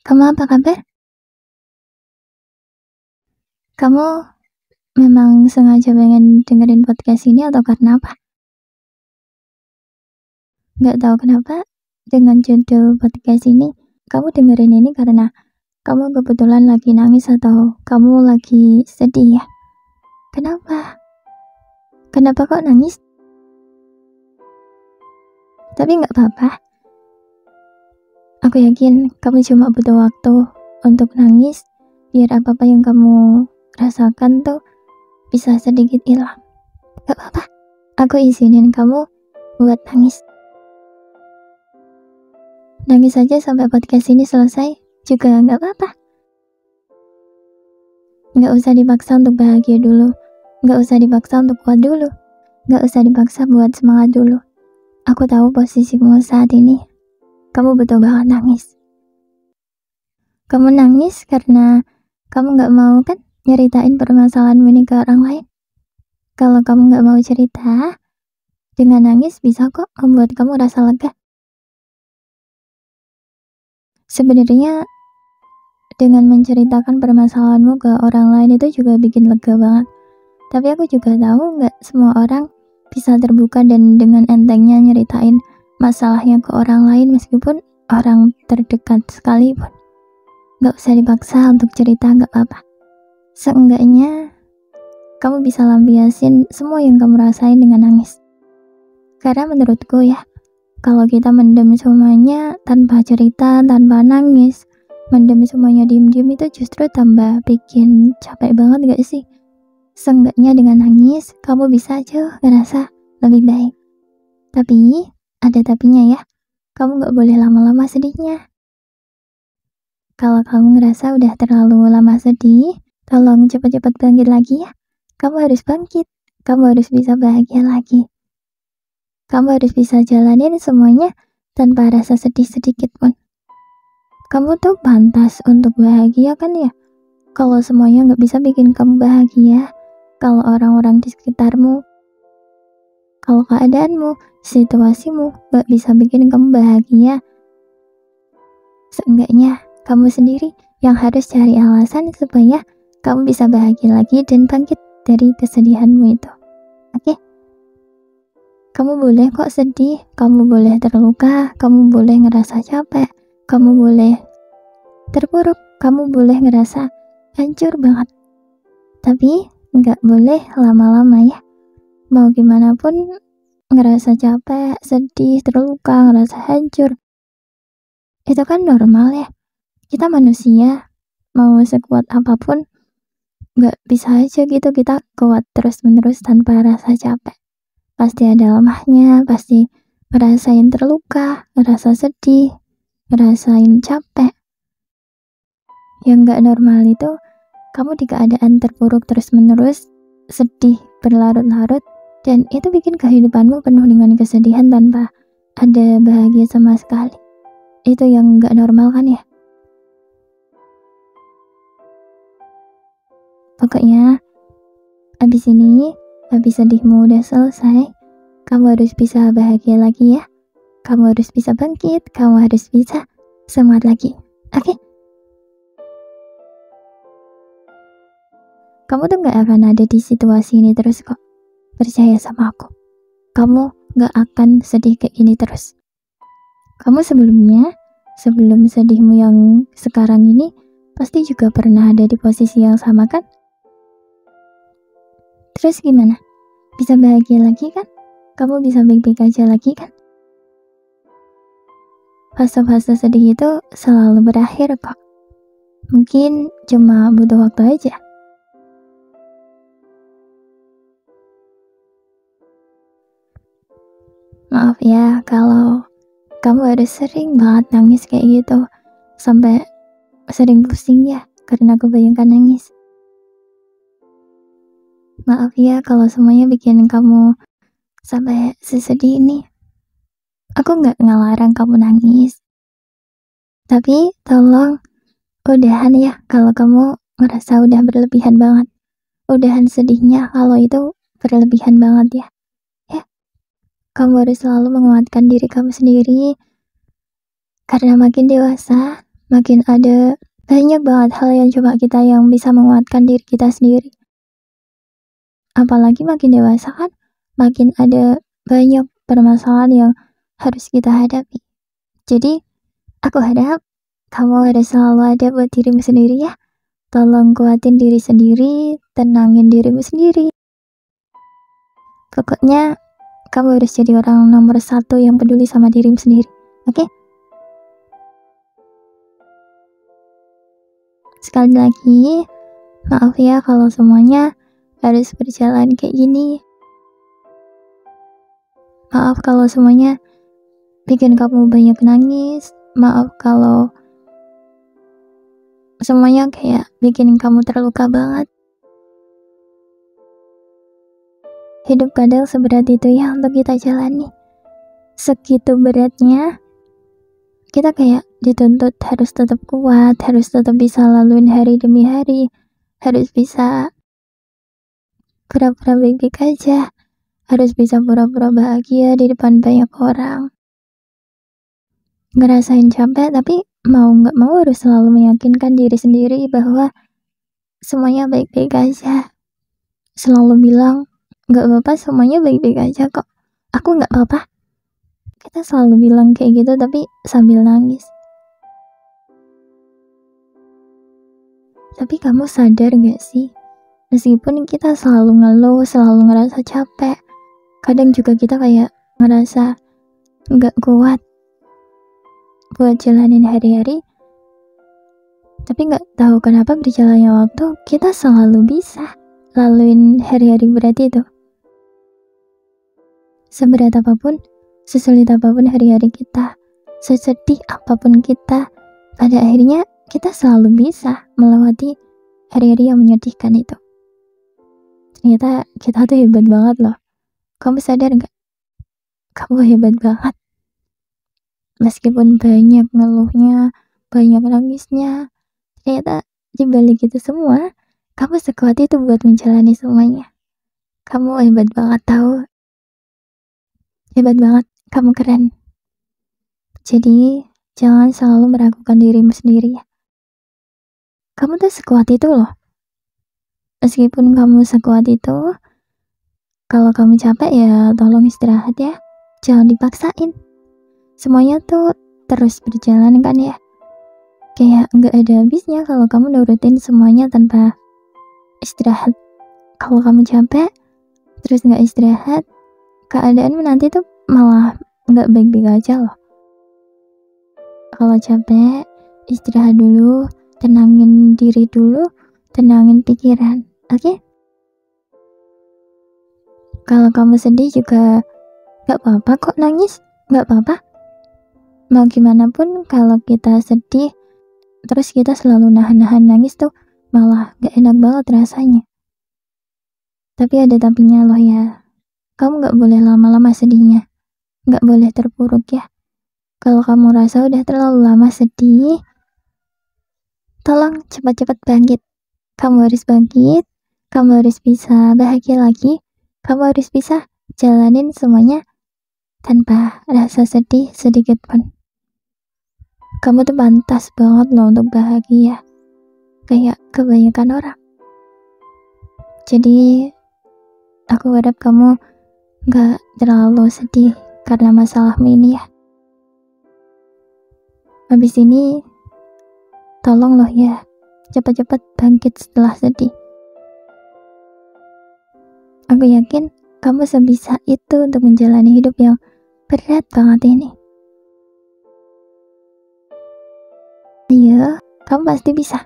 Kamu apa kabar? Kamu memang sengaja pengen dengerin podcast ini atau karena apa? Nggak tahu kenapa dengan judul podcast ini, kamu dengerin ini karena kamu kebetulan lagi nangis atau kamu lagi sedih ya? Kenapa? Kenapa kok nangis? Tapi nggak apa-apa. Aku yakin kamu cuma butuh waktu untuk nangis biar apa-apa yang kamu rasakan tuh bisa sedikit hilang. Gak apa-apa, aku izinin kamu buat nangis. Nangis aja sampai podcast ini selesai juga gak apa-apa. Gak usah dipaksa untuk bahagia dulu, gak usah dipaksa untuk kuat dulu, gak usah dipaksa buat semangat dulu. Aku tahu posisimu saat ini, kamu butuh banget nangis. Kamu nangis karena kamu gak mau kan nyeritain permasalahanmu ini ke orang lain. Kalau kamu gak mau cerita, dengan nangis bisa kok membuat kamu rasa lega. Sebenarnya dengan menceritakan permasalahanmu ke orang lain itu juga bikin lega banget. Tapi aku juga tahu gak semua orang bisa terbuka dan dengan entengnya nyeritain masalahnya ke orang lain meskipun orang terdekat sekalipun. Gak usah dipaksa untuk cerita, gak apa-apa. Seenggaknya kamu bisa lampiasin semua yang kamu rasain dengan nangis. Karena menurutku ya, kalau kita mendem semuanya tanpa cerita, tanpa nangis, mendem semuanya diem-diem itu justru tambah bikin capek banget gak sih? Seenggaknya dengan nangis, kamu bisa aja ngerasa lebih baik. Tapi, ada tapinya ya, kamu gak boleh lama-lama sedihnya. Kalau kamu ngerasa udah terlalu lama sedih, tolong cepat-cepat bangkit lagi ya. Kamu harus bangkit, kamu harus bisa bahagia lagi. Kamu harus bisa jalanin semuanya tanpa rasa sedih sedikit pun. Kamu tuh pantas untuk bahagia kan ya? Kalau semuanya gak bisa bikin kamu bahagia, kalau orang-orang di sekitarmu, kalau keadaanmu, situasimu gak bisa bikin kamu bahagia, seenggaknya kamu sendiri yang harus cari alasan supaya kamu bisa bahagia lagi dan bangkit dari kesedihanmu itu. Oke? Kamu boleh kok sedih, kamu boleh terluka, kamu boleh ngerasa capek, kamu boleh terpuruk, kamu boleh ngerasa hancur banget. Tapi nggak boleh lama-lama ya. Mau gimana pun ngerasa capek, sedih, terluka, ngerasa hancur, itu kan normal ya. Kita manusia, mau sekuat apapun, gak bisa aja gitu kita kuat terus-menerus tanpa rasa capek. Pasti ada lemahnya, pasti ngerasain terluka, ngerasa sedih, ngerasain capek. Yang gak normal itu, kamu di keadaan terpuruk terus-menerus, sedih berlarut-larut, dan itu bikin kehidupanmu penuh dengan kesedihan tanpa ada bahagia sama sekali. Itu yang gak normal kan ya? Pokoknya, abis ini, abis sedihmu udah selesai, kamu harus bisa bahagia lagi ya. Kamu harus bisa bangkit, kamu harus bisa semangat lagi. Oke? Kamu tuh gak akan ada di situasi ini terus kok. Percaya sama aku. Kamu gak akan sedih kayak gini terus. Kamu sebelum sedihmu yang sekarang ini, pasti juga pernah ada di posisi yang sama kan? Terus gimana? Bisa bahagia lagi kan? Kamu bisa baik-baik aja lagi kan? Fase-fase sedih itu selalu berakhir kok. Mungkin cuma butuh waktu aja. Maaf ya kalau kamu harus sering banget nangis kayak gitu. Sampai sering pusing ya karena kebayangkan nangis. Maaf ya kalau semuanya bikin kamu sampai sesedih ini. Aku gak ngelarang kamu nangis. Tapi tolong udahan ya kalau kamu ngerasa udah berlebihan banget. Udahan sedihnya kalau itu berlebihan banget ya. Ya, kamu harus selalu menguatkan diri kamu sendiri. Karena makin dewasa, makin ada banyak banget hal yang coba kita yang bisa menguatkan diri kita sendiri. Apalagi makin dewasa kan, makin ada banyak permasalahan yang harus kita hadapi. Jadi, aku harap kamu harus selalu ada buat dirimu sendiri ya. Tolong kuatin diri sendiri, tenangin dirimu sendiri. Pokoknya, kamu harus jadi orang nomor 1 yang peduli sama dirimu sendiri, oke? Sekali lagi, maaf ya kalau semuanya harus berjalan kayak gini. Maaf kalau semuanya bikin kamu banyak nangis. Maaf kalau semuanya kayak bikin kamu terluka banget. Hidup kadang seberat itu ya untuk kita jalani. Segitu beratnya, kita kayak dituntut harus tetap kuat, harus tetap bisa laluin hari demi hari, harus bisa pura-pura baik-baik aja, harus bisa pura-pura bahagia di depan banyak orang. Ngerasain capek, tapi mau gak mau harus selalu meyakinkan diri sendiri bahwa semuanya baik-baik aja. Selalu bilang, gak apa-apa, semuanya baik-baik aja kok. Aku gak apa-apa. Kita selalu bilang kayak gitu tapi sambil nangis. Tapi kamu sadar gak sih? Meskipun kita selalu ngeluh, selalu ngerasa capek, kadang juga kita kayak ngerasa gak kuat buat jalanin hari-hari. Tapi gak tahu kenapa berjalannya waktu, kita selalu bisa laluin hari-hari berat itu. Seberat apapun, sesulit apapun hari-hari kita, sesedih apapun kita, pada akhirnya kita selalu bisa melewati hari-hari yang menyedihkan itu. Ternyata kita tuh hebat banget loh. Kamu sadar gak? Kamu hebat banget. Meskipun banyak ngeluhnya, banyak nangisnya, ternyata dibalik itu semua, kamu sekuat itu buat menjalani semuanya. Kamu hebat banget tahu. Hebat banget, kamu keren. Jadi, jangan selalu meragukan dirimu sendiri ya. Kamu tuh sekuat itu loh. Meskipun kamu sekuat itu, kalau kamu capek ya tolong istirahat ya. Jangan dipaksain. Semuanya tuh terus berjalan kan ya. Kayak nggak ada habisnya kalau kamu nurutin semuanya tanpa istirahat. Kalau kamu capek, terus nggak istirahat, keadaanmu nanti tuh malah nggak baik-baik aja loh. Kalau capek, istirahat dulu, tenangin diri dulu, tenangin pikiran, oke? Kalau kamu sedih juga gak apa-apa kok nangis, gak apa-apa. Mau gimana pun kalau kita sedih, terus kita selalu nahan-nahan nangis tuh malah gak enak banget rasanya. Tapi ada tapinya loh ya, kamu gak boleh lama-lama sedihnya, gak boleh terpuruk ya. Kalau kamu rasa udah terlalu lama sedih, tolong cepat-cepat bangkit. Kamu harus bangkit, kamu harus bisa bahagia lagi, kamu harus bisa jalanin semuanya tanpa rasa sedih sedikit pun. Kamu tuh pantas banget loh untuk bahagia, kayak kebanyakan orang. Jadi, aku harap kamu gak terlalu sedih karena masalahmu ini ya. Habis ini, tolong loh ya, cepat-cepat bangkit setelah sedih. Aku yakin kamu sebisa itu untuk menjalani hidup yang berat banget ini. Iya, kamu pasti bisa.